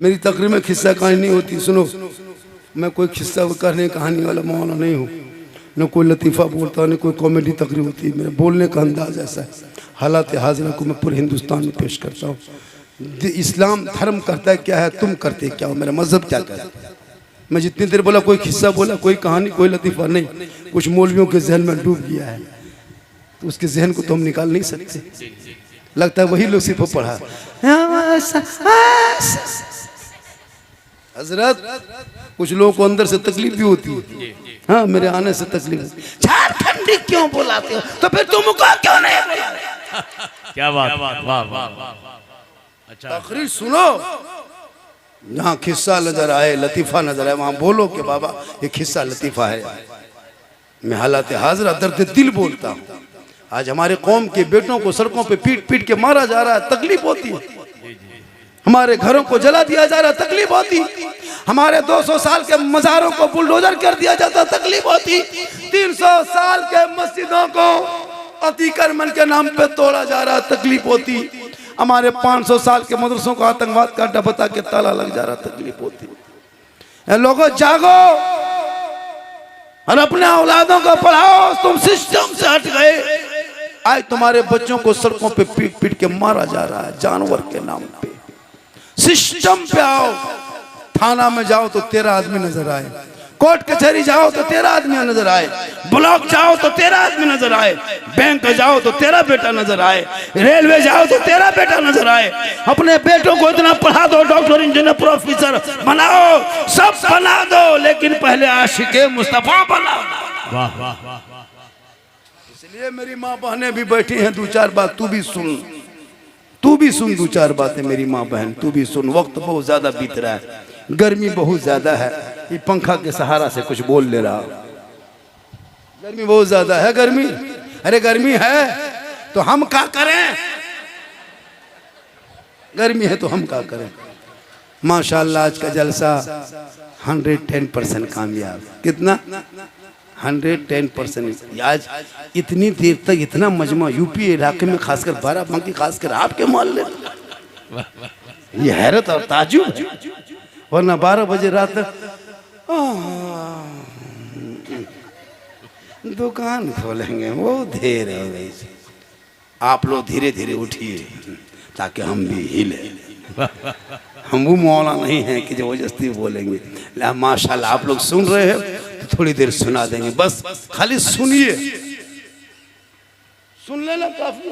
मेरी तकरीर में खिस्सा कहानी नहीं होती। सुनो, मैं कोई खिस्सा करने कहानी वाला मौलाना नहीं हूँ, न कोई लतीफ़ा बोलता, न कोई कॉमेडी तकरीर होती। मेरे बोलने का अंदाज ऐसा है। हालात हाज़िरा को मैं पूरे हिंदुस्तान में पेश करता हूँ। इस्लाम धर्म करता है क्या है, तुम करते क्या हो, मेरा मजहब क्या कहता है। मैं जितनी देर बोला कोई खिस्सा बोला, कोई कहानी, कोई लतीफ़ा नहीं। कुछ मौलवियों के जहन में डूब गया है, तो उसके जहन को तो हम निकाल नहीं सकते। लगता है वही लोग सिर्फ पढ़ा। हजरत, कुछ लोगों को अंदर से तकलीफ भी होती है। हाँ, मेरे आने से तकलीफ। झारखंडी क्यों बुलाते हो, तो फिर तुमको क्यों नहीं बुलाते? क्या बात, वाह वाह वाह। अच्छा, तकरीर सुनो, जहाँ खिस्सा नजर आए, लतीफ़ा नजर आए, वहाँ बोलो कि बाबा ये खिस्सा लतीफ़ा है। मैं हालात हाज़िरा दर्द दिल बोलता हूँ। आज हमारे कौम के बेटों को सड़कों पे पीट पीट के मारा जा रहा है, तकलीफ होती है। हमारे घरों को जला दिया जा रहा है, तकलीफ होती। हमारे 200 साल के मज़ारों को बुलडोजर कर दिया जाता, तकलीफ होती। 300 साल के मस्जिदों को अतिक्रमण के नाम पे तोड़ा जा रहा, तकलीफ होती। हमारे 500 साल के मदरसों को आतंकवाद का अड्डा बता के ताला लग जा रहा, तकलीफ होती। लोगों जागो और अपने औलादों को पढ़ाओ। तुम सिस्टम से हट गए। आज तुम्हारे बच्चों को सड़कों पे पीट पीट के मारा जा रहा है, जानवर के नाम पे। सिस्टम पे आओ। थाना में जाओ तो 13 आदमी नजर आए, कोर्ट कचहरी जाओ तो 13 आदमी नजर आए, ब्लॉक जाओ तो 13 आदमी नजर आए, बैंक जाओ तो 13 बेटा नजर आए, रेलवे जाओ तो 13 बेटा नजर आए। अपने बेटों को इतना पढ़ा दो, डॉक्टर इंजीनियर प्रोफेसर बनाओ, सब बना दो, लेकिन पहले आशिके मुस्तफा बनाओ। वाह वाह वाह। इसलिए मेरी माँ बहनें भी बैठी हैं, 2-4 बात तू भी सुन, तू भी सुन 2-4 बातें। मेरी माँ बहन तू भी सुन। वक्त बहुत ज्यादा बीत रहा है, गर्मी बहुत ज्यादा है। ये पंखा के सहारा से कुछ बोल ले रहा, गर्मी बहुत ज्यादा है। गर्मी, अरे गर्मी है तो हम क्या करें? गर्मी है तो हम क्या करें? माशाल्लाह आज का जलसा 110% कामयाब। कितना? 110%। आज इतनी देर तक इतना मजमा यूपी इलाके में, खासकर बाराबंकी, खासकर आपके मोहल्ले, ये हैरत और ताजुब है। वरना 12 बजे रात तक दुकान खोलेंगे, वो देर हो गई। आप लोग धीरे धीरे उठिए ताकि हम भी हिले। हम वो मौला नहीं हैं कि जबरदस्ती बोलेंगे। माशाल्लाह आप लोग सुन रहे हो तो थोड़ी देर सुना देंगे, बस खाली सुनिए, सुन लेना काफी।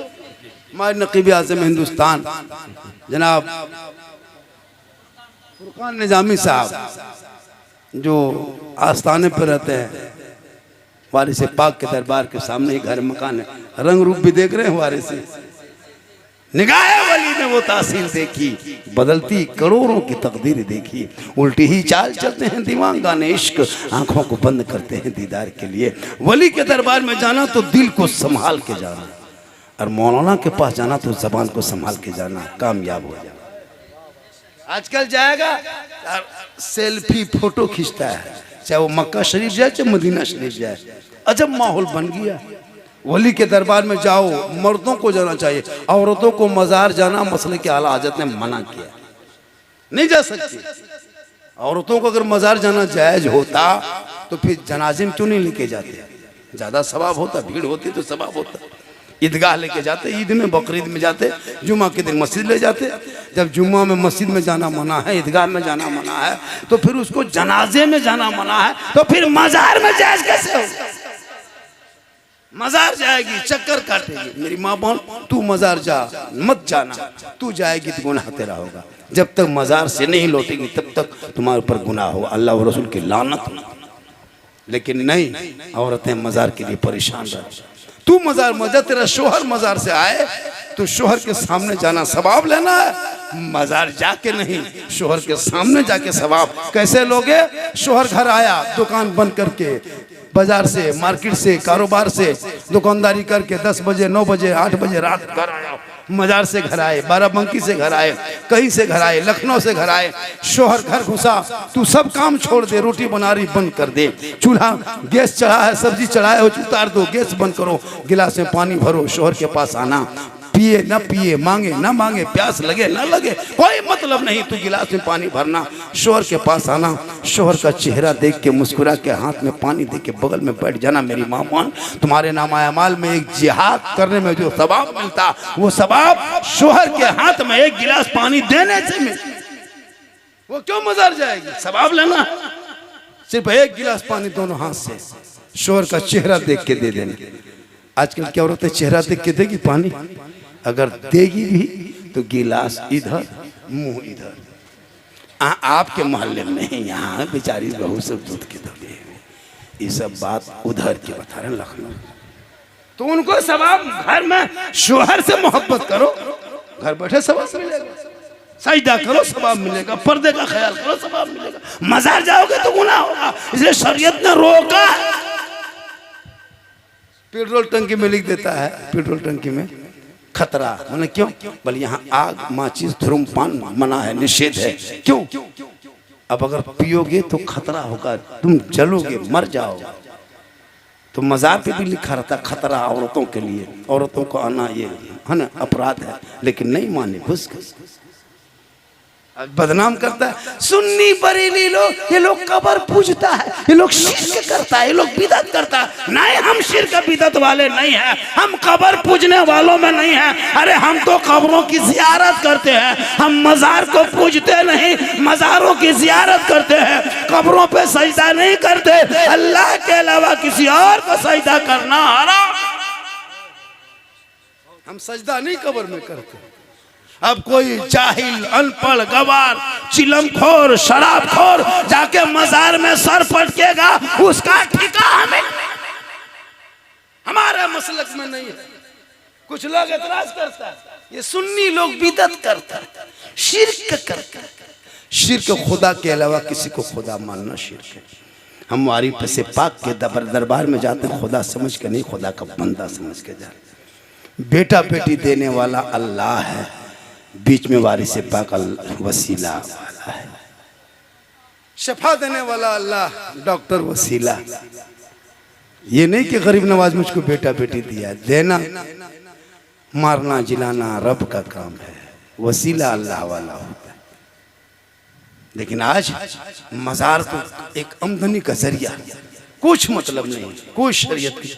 हमारे नकीब आज़म हिंदुस्तान जनाब फुरकान निजामी साहब जो आस्थाने पर रहते हैं, वारिस पाक के दरबार के सामने ही घर मकान है। रंग रूप भी देख रहे हैं वारिस। निगाह वली ने वो तासीर देखी, बदलती करोड़ों की तकदीर देखी। उल्टी ही चाल चलते हैं दीवानगाने इश्क, आंखों को बंद करते हैं दीदार के लिए। वली के दरबार में जाना तो दिल को संभाल के जाना, और मौलाना के पास जाना तो जबान को संभाल के जाना, कामयाब हो जाना। आजकल जाएगा सेल्फी फोटो खींचता है, चाहे वो मक्का शरीफ जाए चाहे मदीना शरीफ जाए। अजब माहौल बन गया। वली के दरबार में जाओ, मर्दों को जाना चाहिए, औरतों को मज़ार जाना मसले के आला हज़रत ने मना किया, नहीं जा सकती। औरतों को अगर मज़ार जाना जायज होता तो फिर जनाजे में क्यों नहीं लेके जाते? ज़्यादा सवाब होता, भीड़ होती तो सवाब होता। ईदगाह लेके जाते, ईद में बकरीद में जाते, जुम्मा के दिन मस्जिद ले जाते। जब जुम्मा में मस्जिद में जाना मना है, ईदगाह में जाना मना है, तो फिर उसको जनाजे में जाना मना है, तो फिर मज़ार में जायज कैसे होगा? मज़ार जाएगी, चक्कर काटेगी। मेरी माँ बहन तू मज़ार जा मत जाना, तू जाएगी तो गुनाह तेरा होगा। जब तक मज़ार से नहीं लौटेगी तब तक तुम्हारे ऊपर गुनाह होगा, अल्लाह और रसूल की लानत। लेकिन नहीं, औरतें मज़ार के लिए परेशान रह। तू मज़ार मजा, तेरा शोहर मज़ार से आए तो शोहर के सामने जाना सवाब लेना है, मज़ार जाके नहीं, शोहर के सामने जाके सवाब। कैसे लोगे? शोहर घर आया दुकान बंद करके, बाजार से, मार्केट से, कारोबार से दुकानदारी करके 10 बजे 9 बजे 8 बजे रात घर आया, मज़ार से घर आए, बाराबंकी से घर आए, कहीं से घर आए, लखनऊ से घर आए, शोहर घर घुसा, तू सब काम छोड़ दे, रोटी बना रही बंद कर दे, चूल्हा गैस चढ़ा है, सब्जी चढ़ाए हो उतार दो, गैस बंद करो, गिलास में पानी भरो, शोहर के पास आना, पिए ना पिए, मांगे ना मांगे, प्यास लगे ना लगे, कोई मतलब नहीं। तू गिलास में पानी भरना, शोहर के पास आना, शोहर का चेहरा देख के मुस्कुरा के हाथ में पानी दे के बगल में बैठ जाना। मेरी माँ मान, तुम्हारे नामाए अमाल में एक जिहाद करने में जो सवाब मिलता, वो सवाब शोहर के हाथ में एक गिलास पानी देने से मिलता। वो क्यों मजार जाएगी? सवाब लेना, सिर्फ एक गिलास पानी दोनों हाथ से शोहर का चेहरा देख के दे देना। आजकल क्या औरतें चेहरा देख के देगी पानी? अगर देगी भी तो गिलास इधर, मुंह इधर। आपके मोहल्ले में नहीं, यहाँ बेचारी बहू सब दूध के दबे, ये सब बात उधर के बता रहे लखनऊ। तो उनको सवाब, घर में शोहर से मोहब्बत करो, घर बैठे सवाब मिलेगा, सजदा करो सवाब मिलेगा, पर्दे का ख्याल करो सवाब मिलेगा। मजार जाओगे तो गुनाह होगा, इसलिए शरीयत ने रोका। पेट्रोल टंकी में लिख देता है, पेट्रोल टंकी में खतरा, मैंने क्यों? बोले यहाँ आग, माचिस, धूम्रपान मना है, निषेध है। क्यों? अब अगर पियोगे तो खतरा होगा, तुम जलोगे, मर जाओगे। तो मजार पे भी लिखा रहता खतरा औरतों के लिए, औरतों को आना ये है ना अपराध है, लेकिन नहीं माने, घुस बदनाम करता है। सुन्नी बरेली लोग, ये लोग कब्र पूजता है, ये लोग शिर्क करता है, ये लोग बिदअत करता है। नहीं, हम शिर्क बिदअत वाले नहीं हैं, हम कब्र पूजने वालों में नहीं हैं। अरे हम तो कब्रों की जियारत करते हैं, हम मजार को पूजते नहीं, मजारों की जियारत करते हैं, कब्रों पे सजदा नहीं करते। अल्लाह के अलावा किसी और को सजदा करना हराम। हम सजदा नहीं कब्र में करते। अब कोई जाहिल, अनपढ़, गवार, चिलमखोर, शराबखोर जाके मजार में सर पटकेगा, उसका ठिका हमें, हमारे मसलक में नहीं है। कुछ लोग एतराज करता है, ये सुन्नी लोग बिदअत करता है, शिर्क करता है। शिर्क खुदा के अलावा किसी को खुदा मानना शिर्क है। हम वारिफ से पाक के दरबार में जाते हैं, खुदा समझ के नहीं, खुदा का बंदा समझ के जाते। बेटा बेटी देने वाला अल्लाह है, बीच में वारिस पाक वसीला वाला है। शफा देने वाला अल्लाह, डॉक्टर वसीला। ये नहीं कि गरीब नवाज मुझको बेटा बेटी दिया, देना मारना जिलाना रब का काम है, वसीला अल्लाह वाला होता है। लेकिन आज मजार तो एक आमदनी का जरिया, कुछ मतलब नहीं, कोई शरीयत की।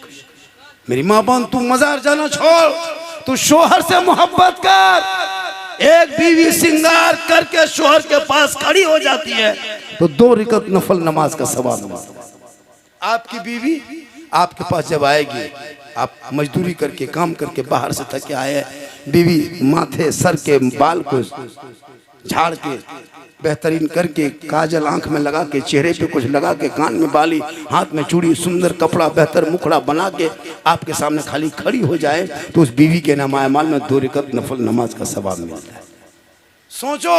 मेरी माँ बहन, तू मजार जाना छोड़, तू शोहर से मोहब्बत कर। एक बीवी सिंगार करके शोहर के पास खड़ी हो जाती है तो 2 रकात नफल नमाज का सवाब मिलता है। आपकी बीवी आपके पास जब आएगी, आप मजदूरी करके काम करके बाहर से थके आए, बीवी माथे सर के बाल को झाड़ के बेहतरीन करके, काजल आंख में लगा के, चेहरे पे कुछ लगा के, कान में बाली, हाथ में चूड़ी, सुंदर कपड़ा, बेहतर मुखड़ा बना के आपके सामने खाली खड़ी हो जाए तो उस बीवी के नामाए माल में 2 रकात नफल नमाज का सवाब मिलता है। सोचो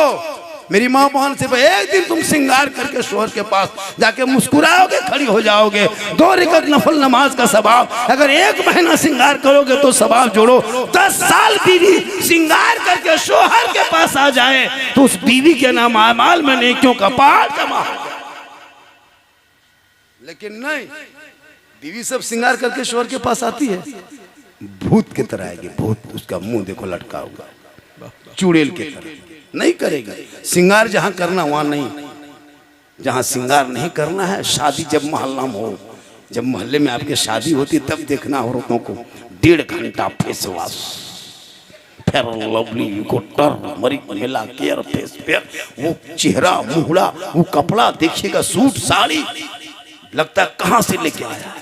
मेरी माँ बहन से, एक दिन तुम सिंगार करके शोहर के पास जाके मुस्कुराओगे, खड़ी हो जाओगे, 2 रकात नफल नमाज का सवाब। अगर 1 महीना सिंगार करोगे तो सवाब जोड़ो, 10 साल बीवी सिंगार करके शोहर के पास आ जाए तो उस बीवी के नाम आमाल में नेकियों का पहाड़ जमा हो जाए। लेकिन नहीं, बीवी सब सिंगार करके शोहर के पास आती है, भूत की तरह आएगी, भूत। उसका मुंह देखो लटका होगा, चुड़ैल की तरह। नहीं करेगा सिंगार, जहां करना वहां नहीं, जहां सिंगार नहीं करना है। शादी जब मोहल्ला में हो, जब मोहल्ले में आपके शादी होती, तब देखना औरतों को 1.5 घंटा फेस वॉश, फेयर लवली को टर्मरिक मिला केयर फेस पे, वो चेहरा मुहड़ा, वो कपड़ा देखिएगा, सूट साड़ी, लगता है कहां से लेके आया,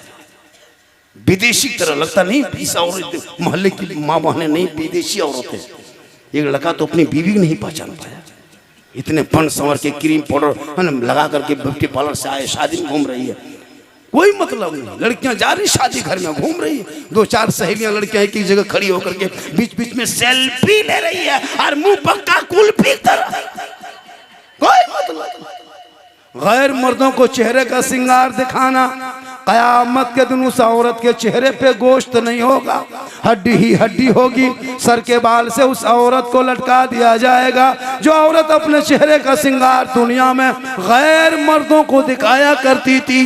विदेशी तरह लगता नहीं। इस औरत मोहल्ले की माँ बहने नहीं, विदेशी औरतें। एक लड़का तो अपनी बीवी नहीं पहचान पाया, इतने फन संवर के क्रीम पाउडर लगा करके ब्यूटी पार्लर से आए, शादी में घूम रही है, कोई मतलब नहीं। लड़कियां जा रही शादी घर में, घूम रही है, 2-4 सहेलियां लड़कियां एक ही जगह खड़ी होकर के बीच बीच में सेल्फी ले रही है और मुंह पक्का कुल्फी तरह, कोई मतलब। गैर मर्दों को चेहरे का सिंगार दिखाना, कयामत के दिन उस औरत के चेहरे पे गोश्त नहीं होगा, हड्डी ही हड्डी होगी। सर के बाल से उस औरत को लटका दिया जाएगा। जो औरत अपने चेहरे का सिंगार दुनिया में गैर मर्दों को दिखाया करती थी,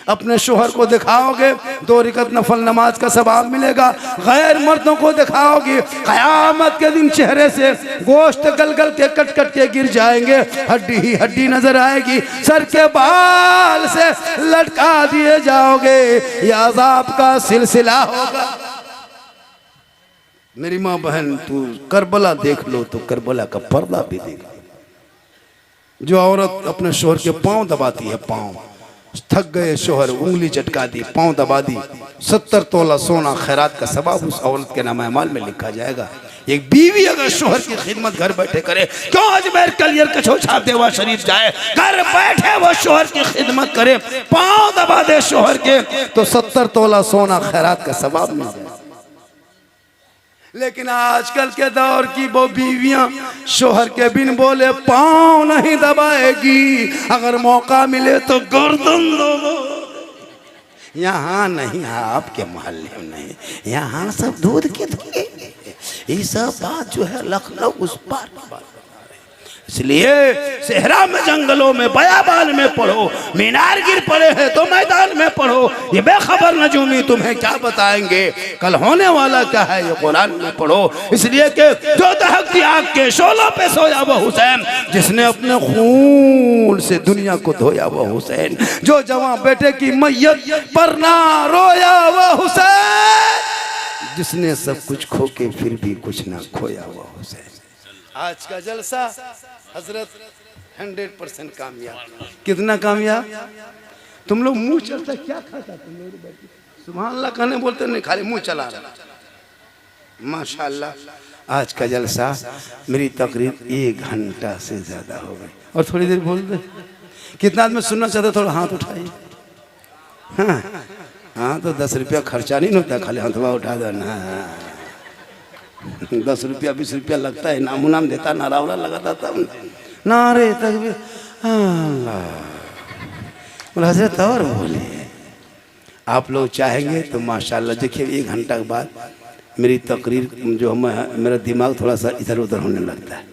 अपने शोहर को दिखाओगे 2 रकात नफल नमाज का सवाब मिलेगा। गैर मर्दों को दिखाओगे क़यामत के दिन चेहरे से गोश्त गल गल के कट कट के गिर जाएंगे, हड्डी ही हड्डी नजर आएगी, सर के बाल से लटका दिए जाओगे, ये अजाब का सिलसिला होगा। मेरी माँ बहन तू करबला देख लो तो करबला का पर्दा भी देखा। जो औरत अपने शोहर के पांव दबाती है, पांव थक गए शोहर, उंगली चटका दी, पांव दबा दी, 70 तोला सोना खैरात का सवाब उस औरत के नाम अमाल में लिखा जाएगा। एक बीवी अगर शोहर की खिदमत घर बैठे करे, क्यों अजमेर कलियर कछो छाप देवा शरीफ जाए, घर बैठे वो शोहर की खिदमत करे, पांव दबा दे शोहर के, तो 70 तोला सोना खैरात का सवाब मिल जाए। लेकिन आजकल के दौर की वो बीवियां शोहर के बिन बोले पांव नहीं दबाएगी, अगर मौका मिले तो गर्दन दो। यहाँ नहीं, आपके मोहल्ले में नहीं, यहाँ सब दूध के धुए, ये सब बात जो है लखनऊ उस पार की बात। इसलिए सेहरा में, जंगलों में, बयाबान में पढ़ो, मीनार गिर पड़े हैं तो मैदान में पढ़ो, ये बेखबर नजूमी तुम्हें क्या बताएंगे, कल होने वाला क्या है ये कुरान में पढ़ो। इसलिए कि जो दहकती आग के शोलों पे सोया वो हुसैन, जिसने अपने खून से दुनिया को धोया वो हुसैन, जो जवान बेटे की मैयत पर ना रोया वो हुसैन, जिसने सब कुछ खो के फिर भी कुछ ना खोया वो हुसैन। आज का जलसा हजरत 100% कामयाब। कितना कामयाब? तुम लोग मुंह चलता क्या खाता तुम लोग? सुभान अल्लाह कहने बोलते नहीं, खाली मुंह चला रहा। माशाअल्लाह आज का जलसा, मेरी तकरीर 1 घंटा से ज्यादा हो गई। और थोड़ी देर बोल दे, कितना आदमी सुनना चाहते थोड़ा हाथ उठाइए। हाँ तो 10 रुपया खर्चा नहीं होता, खाली हाथवा उठा देना। 10 रुपया 20 रुपया लगता है, नाम नाम देता, नारा वारा लगाता तब नारे तकबीर अल्लाह। हजरत और बोले आप लोग चाहेंगे तो माशाल्लाह देखिए 1 घंटा के बाद मेरी तकरीर जो मेरा दिमाग थोड़ा सा इधर उधर होने लगता है।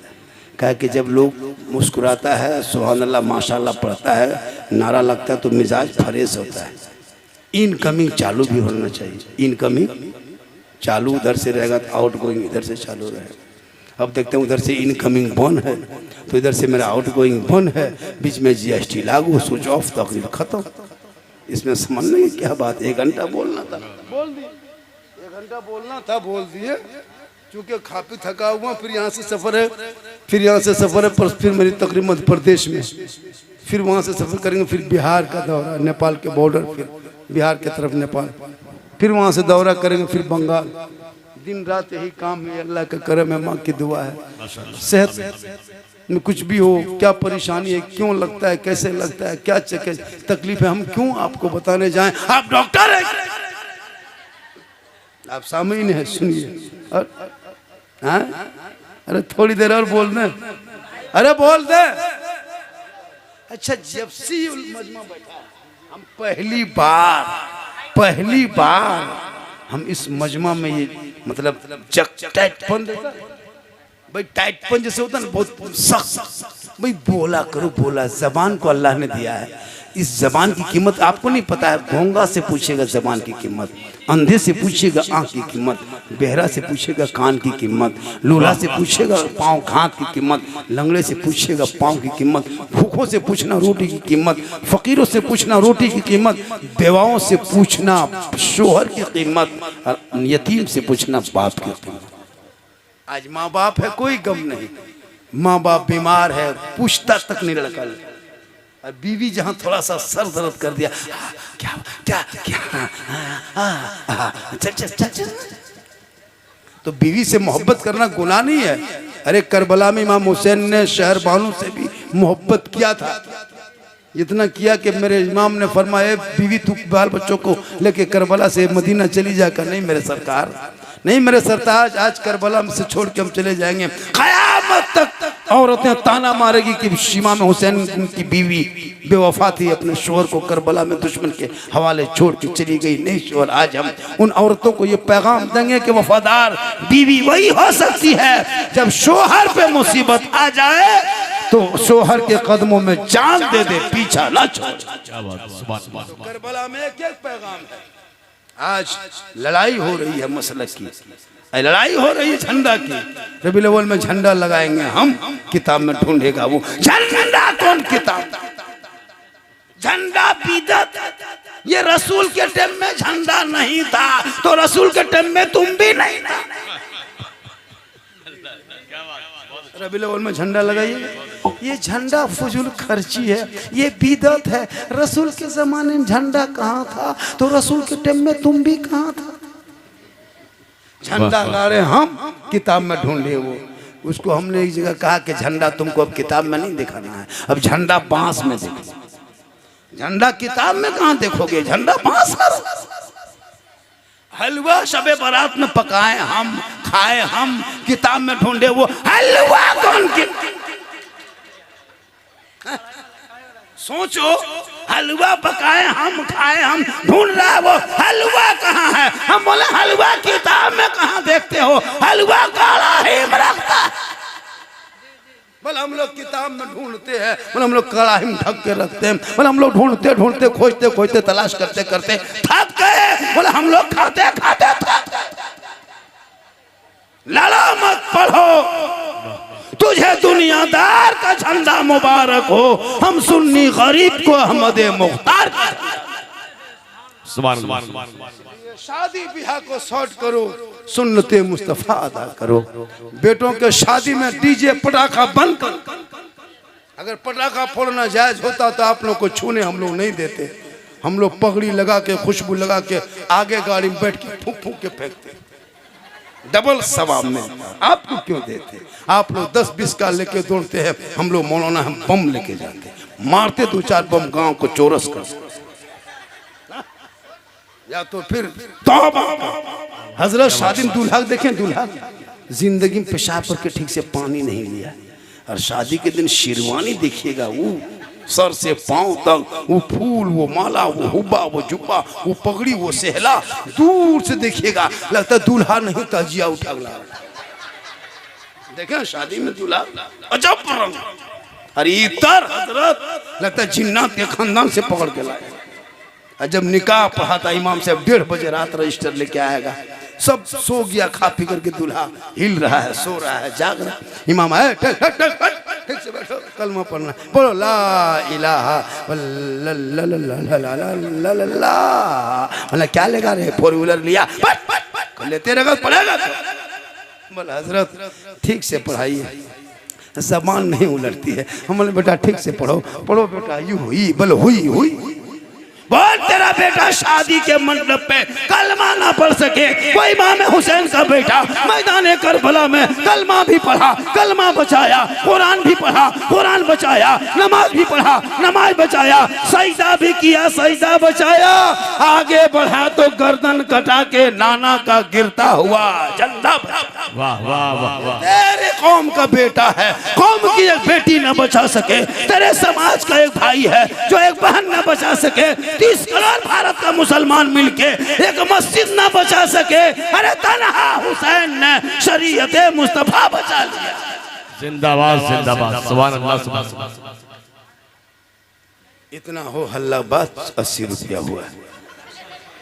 क्या कि जब लोग मुस्कुराता है, सुभान अल्लाह माशाल्लाह पढ़ता है, नारा लगता है तो मिजाज फ्रेश होता है। इनकमिंग चालू भी होना चाहिए, इनकमिंग चालू उधर से रहेगा तो आउट गोइंग इधर से चालू रहेगा। अब देखते हैं उधर से इनकमिंग बंद है तो इधर से मेरा आउट गोइंग बंद है, बीच में GST लागू, स्विच ऑफ, तकरीर खत्म। इसमें समझ नहीं क्या बात। 1 घंटा बोलना था, बोल दिए। 1 घंटा बोलना था, बोल दिए। चूँकि काफी थका हुआ, फिर यहाँ से सफ़र है, फिर यहाँ से सफ़र है, पर फिर मेरी तकरीर मध्य प्रदेश में, फिर वहाँ से सफ़र करेंगे, फिर बिहार का दौरा, नेपाल के बॉर्डर, फिर बिहार की तरफ नेपाल, फिर वहाँ से दौरा करेंगे, फिर बंगाल। दिन रात यही काम है, अल्लाह का करम है, माँ की दुआ है। सेहत में कुछ भी हो, क्या परेशानी है, क्यों लगता है, कैसे लगता है, क्या तकलीफ है, हम क्यों आपको बताने जाएं? आप डॉक्टर हैं, आप सामीन हैं, सुनिए। अरे थोड़ी देर और बोल दे, अरे बोल दे। अच्छा, जब सी मजमा बैठा, हम पहली बार हम इस मजमा में ये मतलब टाइटपन भाई, टाइटपन जैसे होता है ना, बहुत सख्त भाई, बोला करो, बोला। जबान को अल्लाह ने दिया है, इस जबान की कीमत आपको नहीं पता है। गूंगा से पूछेगा जबान की कीमत, अंधे से पूछेगा आँख की कीमत, बहरा से पूछेगा कान की कीमत, लूला से पूछेगा पाँव हाथ की कीमत, लंगड़े से पूछेगा पाँव की कीमत, भूखों से पूछना रोटी की कीमत, फकीरों से पूछना रोटी की कीमत, बेवाओं से पूछना शोहर की कीमत, और यतीम से पूछना बाप की कीमत। आज माँ बाप है, कोई गम नहीं। माँ बाप बीमार है, पूछता तक नहीं लड़का। और बीवी जहाँ थोड़ा सा सर दर्द कर दिया, क्या क्या क्या, चल चल चल चल। तो बीवी से मोहब्बत करना गुनाह नहीं है। अरे करबला में इमाम हुसैन ने शहर बानू से भी मोहब्बत किया था, इतना किया कि मेरे इमाम ने फरमाया, बीवी तू बाल बच्चों को लेके करबला से मदीना चली जाकर। नहीं मेरे सरकार, नहीं मेरे सरताज, आज करबला में से छोड़ के हम चले जाएंगे, क़यामत तक औरतें ताना मारेगी कि इमाम हुसैन की बीवी बेवफा थी, अपने शोहर को करबला में दुश्मन के हवाले छोड़ के चली गई। नहीं शोहर, आज हम उन औरतों को ये पैगाम देंगे कि वफादार बीवी वही हो सकती है जब शोहर पे मुसीबत आ जाए तो शोहर के कदमों में जान दे दे, पीछा ना छोड़। क्या बात, सुभान अल्लाह। करबला में क्या पैगाम है। आज लड़ाई हो रही है मसलक की, लड़ाई हो रही है झंडा की। रबीउल अव्वल में झंडा लगाएंगे हम, किताब में ढूंढेगा वो झंडा कौन किताब। झंडा बिदअत, ये रसूल के टाइम में झंडा नहीं था तो रसूल के टाइम में तुम भी नहीं था। रबीउल अव्वल में झंडा लगाइए, ये झंडा फजूल खर्ची है, ये बिदअत है। रसूल के जमाने में झंडा कहाँ था तो रसूल के टाइम में तुम भी कहाँ था। झंडा गा रहे हम, किताब में ढूंढे वो। उसको हमने एक जगह कहा कि झंडा तुमको अब किताब में नहीं दिखाना है, अब झंडा बांस में देखो। झंडा किताब में कहाँ देखोगे, झंडा बांस में। हलवा शबे बारात में पकाए हम, खाए हम, किताब में ढूंढे वो हलवा कौन की। सोचो, हलवा पकाए हम, खाए हम, ढूंढ रहा है वो हलवा कहाँ है। हम बोले हलवा किताब में कहाँ देखते हो, हलवा काला ही रखता है। बोले हम लोग किताब में ढूंढते हैं, बोले हम लोग कड़ाही में ढक के रखते हैं, बोले हम लोग ढूंढते ढूंढते खोजते खोजते तलाश करते करते थक गए, बोले हम लोग खाते खाते थक गए। लड़ा मत पढ़ो, तुझे दुनियादार का झंडा मुबारक हो, हम सुन्नी गरीब को अहमद मुख्तार। सुभान अल्लाह। शादी ब्याह को शॉर्ट करो, सुन्नते मुस्तफा अदा करो। बेटों के शादी में डीजे पटाखा बंद करो। अगर पटाखा फोड़ना जायज होता तो आप लोग को छूने हम लोग नहीं देते। हम लोग पगड़ी लगा के, खुशबू लगा के, आगे गाड़ी में बैठ के फूंक फूंक के फेंकते, डबल सवाब में। आपको क्यों देते? आप लोग 10-20 का लेके दौड़ते हैं, हम लोग मौलाना हम बम लेके जाते, मारते 2-4 बम, गांव को चौरस कर। या तो फिर हजरत शादी में दूल्हा देखें, दूल्हा जिंदगी में पेशाब करके ठीक से पानी नहीं लिया, और शादी के दिन शेरवानी देखिएगा, वो सर से पांव तक, वो फूल, वो माला, वो हुब्बा, वो जुब्बा, वो पगड़ी, वो सहला, दूर से देखिएगा लगता दूल्हा नहीं ताजिया उठा ला। देखें शादी में दूल्हा अजब रंग, अरे इतर हजरत लगता जिन्नात के खानदान से पकड़ के लाए। जब निकाह पढ़ा था इमाम साहब, 1:30 बजे रात रजिस्टर लेके आएगा, सब सो गया, खा पी करके दूल्हा हिल रहा है, सो रहा है, जाग रहा है। इमाम है ठीक से बैठो, कलमा पढ़ना, बोलो ला इलाहा मतलब क्या लेगा रे, 4 व्हीलर लिया लेते रहेगा, पढ़ेगा। बोले हजरत ठीक से पढ़ाइए, जबान नहीं उलटती है। हम बोले बेटा ठीक से पढ़ो, पढ़ो बेटा, यू हुई, बोलो हुई हुई। बोल तेरा बेटा शादी के मंडप पे कलमा ना पढ़ सके, कोई इमाम हुसैन का बेटा मैदान करबला में कलमा भी पढ़ा, कलमा बचाया, कुरान भी पढ़ा, कुरान बचाया, नमाज भी पढ़ा, नमाज बचाया, सजदा भी किया, सजदा बचाया, आगे बढ़ा तो गर्दन कटा के नाना का गिरता हुआ झंडा। वाह वाह वाह वाह। तेरे कौम का बेटा है, कौम की एक बेटी न बचा सके, तेरे समाज का एक भाई है जो एक बहन न बचा सके, 30 करोड़ भारत का मुसलमान मिलके एक मस्जिद ना बचा सके, अरे तन्हा हुसैन ने शरीयत मुस्तफा बचा लिया। जिंदाबाद जिंदाबाद, सुभान अल्लाह सुभान अल्लाह। इतना हो हल्ला बात, 80 रुपया हुआ,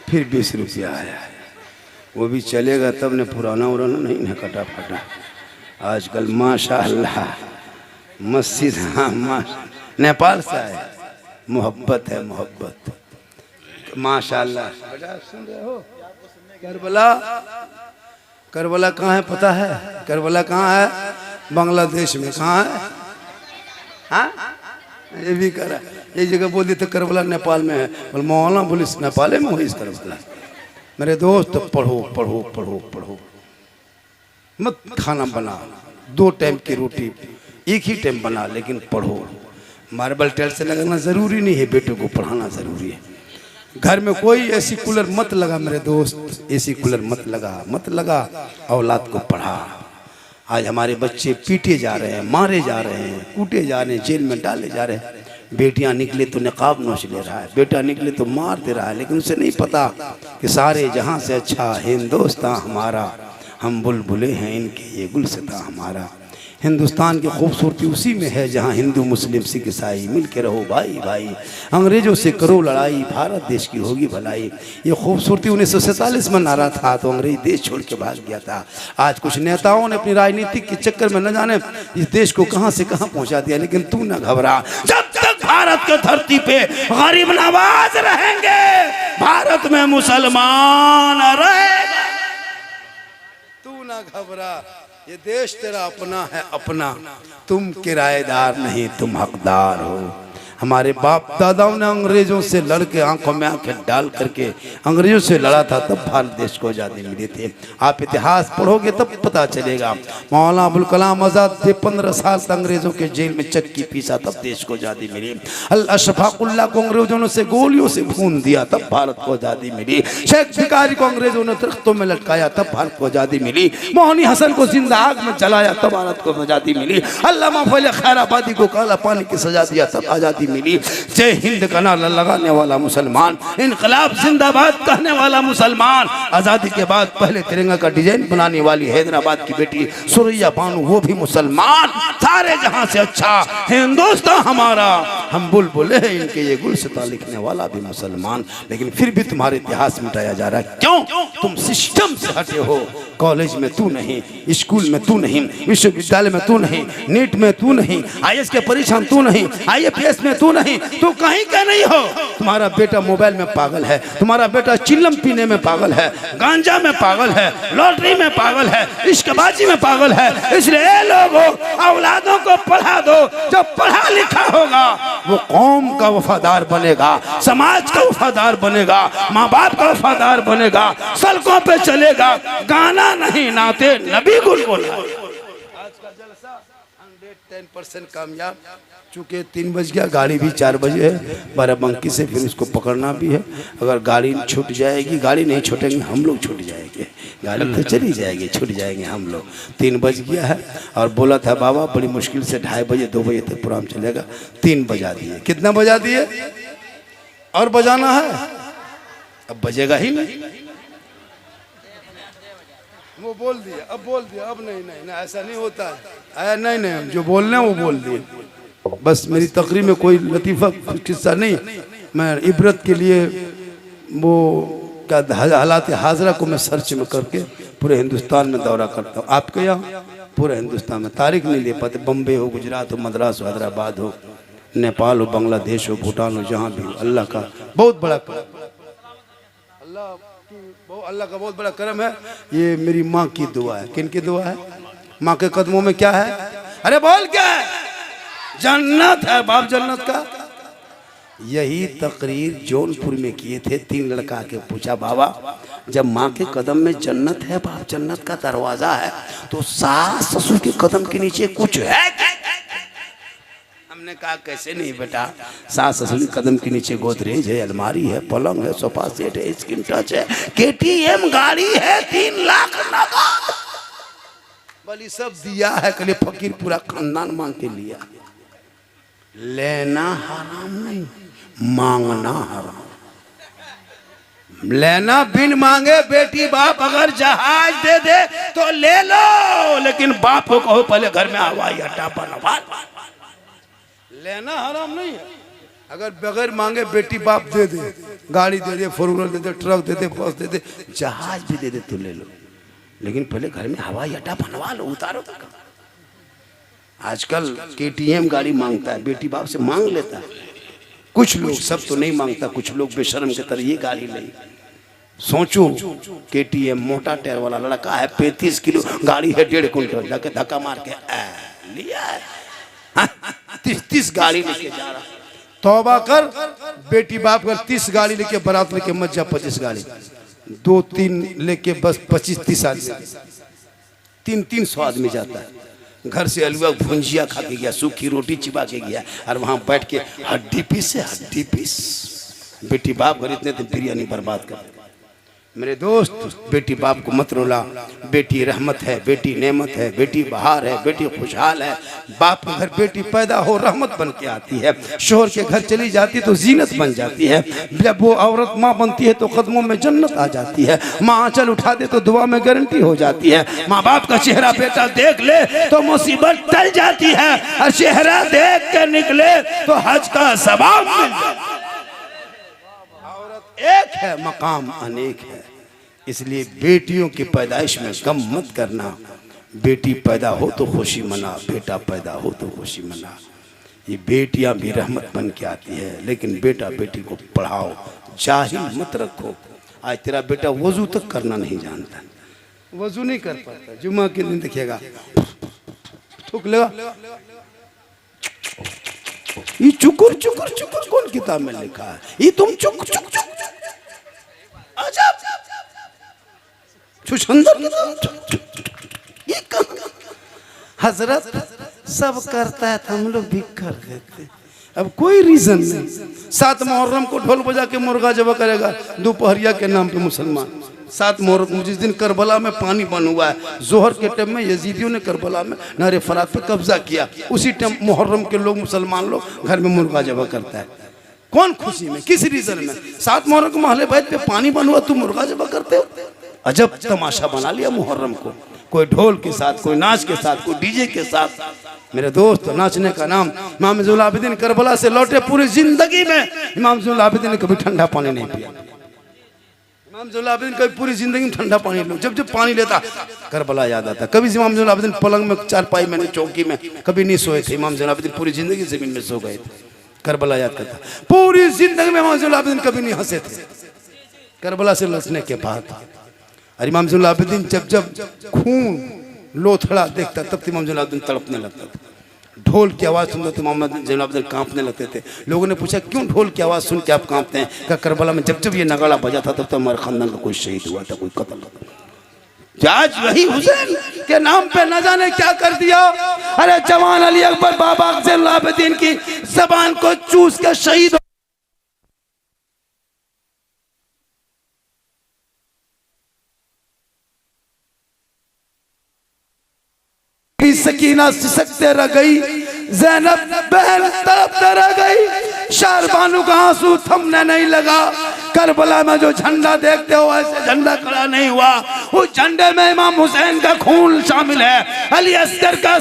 फिर 20 रुपया आया, वो भी चलेगा तब ने, पुराना उराना नहीं ना कटा फटा। आजकल माशाअल्लाह मस्जिद, हाँ नेपाल से आए, मोहब्बत है मोहब्बत, माशाअल्लाह। सुन रहे हो? करबला, करबला कहाँ है पता है? करबला कहाँ है? बांग्लादेश में। कहाँ है? हाँ ये भी करा, ये जगह बोल दी तो करबला नेपाल में है। बोल मौलाना बोलिस नेपाल में हुई करबला। मेरे दोस्त पढ़ो पढ़ो पढ़ो पढ़ो, मत खाना बना, 2 टाइम की रोटी एक ही टाइम बना, लेकिन पढ़ो। मार्बल टाइल से लगाना जरूरी नहीं है, बेटों को पढ़ाना जरूरी है। घर में कोई एसी कूलर मत लगा मेरे दोस्त, एसी कूलर मत लगा, मत लगा, औलाद को पढ़ा। आज हमारे बच्चे पीटे जा रहे हैं, मारे जा रहे हैं, कूटे जा रहे हैं, जेल में डाले जा रहे हैं। बेटियां निकले तो निकाब नोच ले रहा है, बेटा निकले तो मार दे रहा है, लेकिन उसे नहीं पता कि सारे जहां से अच्छा हिंदुस्तान हमारा, हम बुलबुले हैं इनके ये गुलसिता हमारा। हिंदुस्तान की खूबसूरती उसी में है जहाँ हिंदू मुस्लिम सिख ईसाई मिल के रहो भाई भाई। अंग्रेज़ों से करो लड़ाई, भारत देश की होगी भलाई। ये खूबसूरती 1947 में नारा था तो अंग्रेज देश छोड़ के भाग गया था। आज कुछ नेताओं ने अपनी राजनीतिक के चक्कर में न जाने इस देश को कहाँ से कहाँ पहुँचा दिया। लेकिन तू न घबरा, जब तक भारत की धरती पे गरीब नवाज रहेंगे, भारत में मुसलमान रहेगा। तू न घबरा, ये देश तेरा अपना है अपना, तुम किराएदार नहीं, तुम हकदार हो। हमारे बाप दादाओं ने अंग्रेजों से लड़ के आंखों में आंखें डाल करके अंग्रेजों से लड़ा था, तब भारत देश को आज़ादी मिली थी। आप इतिहास पढ़ोगे तब पता चलेगा। मौलाना अबुल कलाम आज़ाद थे, 15 साल तक अंग्रेजों के जेल में चक्की पीसा, तब देश को आज़ादी मिली। अशफाकुल्लाह को अंग्रेजों ने से गोलियों से भून दिया, तब भारत को आज़ादी मिली। शेख भिखारी को अंग्रेजों ने दरख्तों में लटकाया, तब भारत को आज़ादी मिली। मोहनी हसन को जिंदा आग में जलाया, तब भारत को आज़ादी मिली। अल्लामा फजल खैराबादी को काला पानी की सजा दिया, तब आज़ादी मिली। जय हिंद का नारा लगाने वाला मुसलमान, इनकलाब जिंदाबाद कहने वाला मुसलमान, आज़ादी के बाद पहले तिरंगा का डिजाइन बनाने वाली हैदराबाद की बेटी सुरैया बानू, वो भी मुसलमान। सारे जहां से अच्छा हिंदुस्तान हमारा, हम बुलबुले हैं इनके ये गुलसिता लिखने वाला भी मुसलमान। लेकिन फिर भी तुम्हारे इतिहास मिटाया जा रहा है। क्यों? तुम सिस्टम से हटे हो। कॉलेज में तू नहीं, स्कूल में तू नहीं, विश्वविद्यालय में तू नहीं, नीट में तू नहीं, IAS के परीक्षा में तू नहीं, IAPS में तू नहीं, तू कहीं का नहीं हो। तुम्हारा बेटा मोबाइल में पागल है, तुम्हारा बेटा चिल्लम पीने में पागल है, गांजा में पागल है, लॉटरी में पागल है, इश्कबाजी में पागल है। इसलिए लोगों औलादों को पढ़ा दो, जब पढ़ा लिखा होगा वो कौम का वफादार बनेगा, समाज का वफादार बनेगा, माँ बाप का वफादार बनेगा, सड़कों पे चलेगा, गाना नहीं नाते नबी गुल बोला। आज का जलसा 110% कामयाब। चूँकि 3 बज गया, गाड़ी भी 4 बजे है, बाराबंकी से फिर उसको पकड़ना भी है। अगर गाड़ी छूट जाएगी, गाड़ी नहीं छूटेंगे हम लोग छूट जाएंगे, गाड़ी तो चली जाएगी, छूट जाएंगे हम लोग। 3 बज गया है और बोला था बाबा बड़ी मुश्किल से 2:30 बजे 2 बजे तक प्रोग्राम चलेगा, 3 बजा दिए। कितना बजा दिए? और बजाना है, अब बजेगा ही नहीं। वो बोल दिया, अब बोल दिया, अब नहीं नहीं नहीं ऐसा नहीं होता है। नहीं नहीं, जो बोलने वो बोल दिए। बस मेरी तकरीर में कोई लतीफ़ा किस्सा नहीं, मैं इबरत के लिए वो क्या हालात हाजरा को मैं सर्च में करके पूरे हिंदुस्तान में दौरा करता हूँ। आपके यहाँ पूरे हिंदुस्तान में तारीख नहीं ले पाते। बम्बे हो, गुजरात हो, मद्रास हो, हैदराबाद हो, नेपाल हो, बांग्लादेश हो, भूटान हो, जहाँ भी हो, अल्लाह का बहुत बड़ा करम, अल्लाह का बहुत बड़ा करम है। ये मेरी माँ की दुआ है। किन की दुआ है? माँ के कदमों में क्या है? अरे बोल क्या है? जन्नत है बाप, जन्नत का। यही तकरीर जौनपुर में किए थे। 3 लड़का के पूछा बाबा जब माँ के कदम में जन्नत है बाप, जन्नत का दरवाजा है, तो सास ससुर के कदम के नीचे कुछ है? हमने कहा कैसे नहीं बेटा, सास ससुर के कदम के नीचे गोदरेज है, अलमारी है, पलंग है, सोफा सेट है, स्क्रीन टच है, KTM गाड़ी है, 3 लाख नगद, बली सब दिया है। कल फकीर पूरा खानदान मांग के लिया। लेना हराम नहीं, मांगना हराम। लेना बिन मांगे बेटी बाप अगर जहाज दे दे तो ले लो, लेकिन बाप को कहो पहले घर में हवाई अड्डा बनवा। लेना हराम नहीं है। अगर बगैर मांगे बेटी बाप दे दे, गाड़ी दे दे, 4 व्हीलर दे दे, ट्रक दे दे, बस दे दे, जहाज भी दे दे तो ले लो, लेकिन पहले घर में हवाई अड्डा बनवा लो, उतारो तक। आजकल KTM गाड़ी मांगता है, बेटी बाप से मांग लेता है। कुछ लोग, सब तो नहीं मांगता, कुछ लोग बेशर्म के तरह ये गाड़ी ले। सोचो KTM मोटा टायर वाला लड़का है, 35 किलो गाड़ी है, 1.5 क्विंटल, जाके धक्का मार के लिया है। 30 गाड़ी लेके जा रहा। तौबा कर बेटी बाप कर, 30 गाड़ी लेके बारात लेके मत जा, 25 गाड़ी, 2-3 लेके बस 25-30 आदमी, 300 आदमी जाता है। घर से अलुआ भुंजिया खा के गया, सूखी रोटी चिपा के गया, और वहां बैठ के हड्डी पीस से हड्डी पीस। बेटी बाप घर इतने दिन बिरयानी बर्बाद कर। मेरे दोस्त, बेटी बाप को मत रुला। बेटी रहमत है, बेटी नेमत है, बेटी बहार है, बेटी खुशहाल है। बाप के घर बेटी पैदा हो रहमत बन के आती है, शोहर के घर चली जाती है तो जीनत बन जाती है। जब वो औरत माँ बनती है तो कदमों में जन्नत आ जाती है। माँ आंचल उठा दे तो दुआ में गारंटी हो जाती है। माँ बाप का चेहरा बेटा देख ले तो मुसीबत टल जाती है, और चेहरा देख के निकले तो हज का सवाब मिल जाता है। एक है, मकाम अनेक है। इसलिए बेटियों की पैदाइश में गम मत करना। बेटी पैदा हो तो खुशी मना, बेटा पैदा हो तो खुशी मना। ये बेटियां भी रहमत बन के आती है, लेकिन बेटा बेटी को पढ़ाओ, जाहिल मत रखो। आज तेरा बेटा वजू तक करना नहीं जानता, वजू नहीं कर पाता, जुम्मा के दिन देखिएगा थूक लेगा। ये चुकुर चुकुर चुकुर कौन किताब में लिखा है? ये तुम चुक चुक चुक अजब छुछंदर ये हजरत सब करता है तो हम लोग भी कर देते। अब कोई रीजन नहीं। 7 मुहर्रम को ढोल बजा के मुर्गा जबा करेगा दोपहरिया के नाम पे मुसलमान। 7 मुहर्रम, जिस दिन करबला में पानी बन हुआ है, जोहर के टाइम में यजीदियों ने करबला में नारे फरात पे कब्जा किया, उसी टाइम मुहर्रम के लोग, मुसलमान लोग घर में मुर्गा जबा करता है। कौन खुशी में, किस रीजन में? 7 मुहर्रम को महले बैठ पे पानी बन हुआ, तुम मुर्गा जबा करते हो। अजब तमाशा बना लिया मुहर्रम को, कोई ढोल के साथ, कोई नाच के साथ, कोई डीजे के साथ। मेरे दोस्त, नाचने का नाम। इमाम ज़ैनुल आबिदीन करबला से लौटे, पूरी जिंदगी में इमाम ज़ैनुल आबिदीन ने कभी ठंडा पानी नहीं पिया। इमाम ज़ैनुल आबिदीन कभी पूरी जिंदगी में ठंडा पानी लो, जब जब पानी लेता करबला याद आता। कभी इमाम ज़ैनुल आबिदीन पलंग में, चारपाई में, चौकी में कभी नहीं सोए थे। इमाम ज़ैनुल आबिदीन पूरी जिंदगी जमीन में सो गए थे। करबला याद करता। पूरी जिंदगी में इमाम ज़ैनुल आबिदीन कभी नहीं हंसे थे करबला से लौटने के बाद। और इमाम ज़ैनुल आबिदीन जब जब खून लोथड़ा देखता तब इमाम ज़ैनुल आबिदीन तड़पने लगता था। ढोल की आवाज़ सुनते तो इमाम ज़ैनुल आबिदीन कांपने लगते थे। लोगों ने पूछा क्यों ढोल की आवाज़ सुन के आप कांपते हैं? क्या करबला में जब जब ये नगाड़ा बजा था तब तो हमारे खानदान का कोई शहीद हुआ था, कोई कत्ल हुआ। आज वही हुसैन के नाम पे न जाने क्या कर दिया। अरे जवान अली अकबर बाबा ज़ैनुल आबिदीन की जबान को चूस के शहीद सकीना सिसकते रह गई, ज़ैनब बहन तड़पते रह गई, शारबानू का आंसू थमने नहीं लगा। करबला में जो झंडा देखते हो ऐसे झंडा खड़ा नहीं हुआ। उस झंडे में इमाम हुसैन का खून शामिल है, अली अस्कर का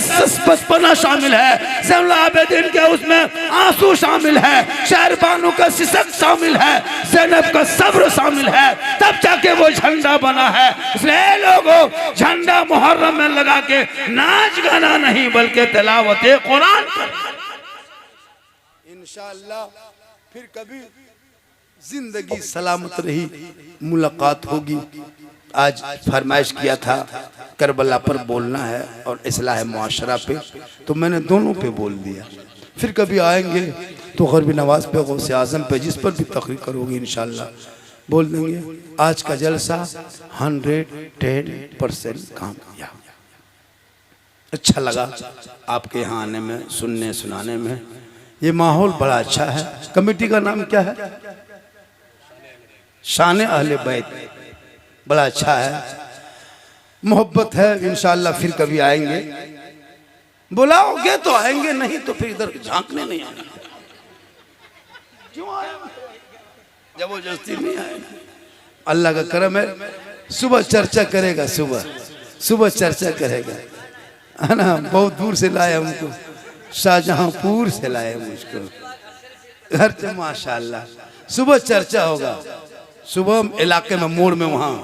बचपना शामिल है, ज़ैनुल आबिदीन के उसमें आंसू शामिल है, शारबानू का सिसक शामिल है, ज़ैनब का सब्र शामिल है, तब जाके वो झंडा बना है। इसलिए लोगों, झंडा मुहर्रम में लगा के नाच गाना नहीं बल्कि तिलावत कुरान इंशाअल्लाह फिर कभी जिंदगी सलामत रही मुलाकात होगी। आज फरमाइश किया था करबला पर बोलना है और इस्लाह मुआशरा पे, तो मैंने दोनों पे बोल दिया। फिर कभी आएंगे तो गरबी नवाज पे, गौसे आजम पे, जिस पर भी तकरीर करोगे इंशाअल्लाह बोल देंगे। आज का जलसा 110% कामयाब। अच्छा लगा आपके यहाँ आने में, सुनने सुनाने में। ये माहौल बड़ा अच्छा है। कमेटी का नाम क्या है? शान अहले बैत। बड़ा अच्छा है, मोहब्बत है। इंशाअल्लाह फिर कभी आएंगे, बुलाओगे तो आएंगे, नहीं तो फिर इधर झांकने नहीं आना। क्यों आएंगे? जबरदस्ती नहीं आएंगे। अल्लाह का करम है। सुबह चर्चा करेगा, सुबह चर्चा करेगा, है ना। बहुत दूर से लाया हमको, शाहजहांपुर से लाया मुझको घर से, माशाअल्लाह। सुबह चर्चा होगा, सुबह इलाके में, मोड़ में, वहाँ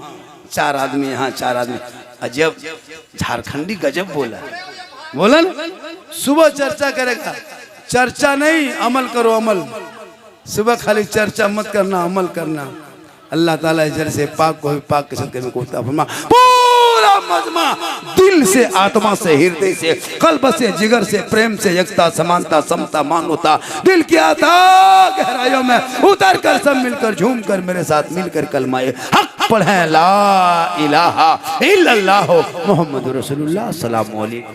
4 आदमी, यहाँ 4 आदमी। अजब झारखंडी गजब बोला ना। सुबह चर्चा करेगा, चर्चा नहीं, अमल करो, अमल। सुबह खाली चर्चा मत करना, अमल करना। अल्लाह ताला इधर से पाक को भी पाक के सदक़े में कोता फरमा। पूरा मजमा दिल से, आत्मा से, हृदय से, कल्ब से, जिगर से, प्रेम से, एकता, समानता, समता, मानवता, दिल की आता गहराइयों में उतर कर सब मिलकर झूम कर मेरे साथ मिलकर कलमाए हक पढ़ें, ला इलाहा इल्लल्लाह मुहम्मदुर रसूलुल्लाह। अस्सलामु अलैकुम।